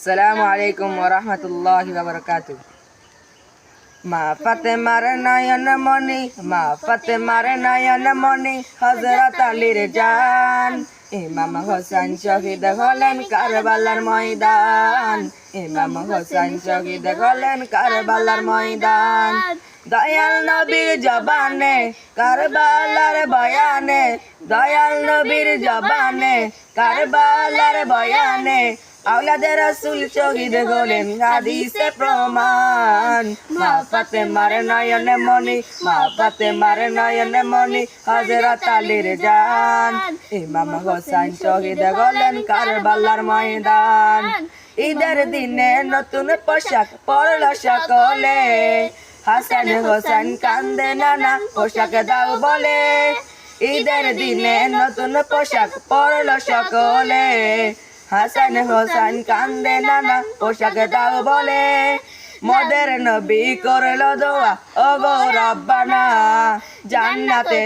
আসসালামু আলাইকুম ওয়া রাহমাতুল্লাহি ওয়া বারাকাতুহু। মা ফাতেমার নয়ন মনি, মা ফাতেমার নয়ন মনি, হযরত আলীর জান। ইমাম হোসেন শহীদ হলেন কারবালার ময়দান, ইমাম হোসেন শহীদ হলেন কারবালার ময়দান। দয়াল নবীর জবানে কারবালার বয়ানে, দয়াল নবীর জবানে কারবালার বয়ানে, আওলাদে রাসূল শহীদ হলেন হাদিসে প্রমাণ। মা ফাতেমার নয়নে মনি, মা ফাতেমার নয়নে মনি, হযরত আলীর জান। ইমাম হোসেন শহীদ হলেন কারবালার ময়দান। ঈদের দিনে নতুন পোশাক পরল সকলে, হাসান হোসেন কান্দে নানা পোশাক দাও বলে। ঈদের দিনে নতুন পোশাক পরল সকলে, হাসান হোসেন কান্দে নানা পোশাক দাও বলে। মদের নবী করল দোয়া, ওগো রব্বানা জান্নাতে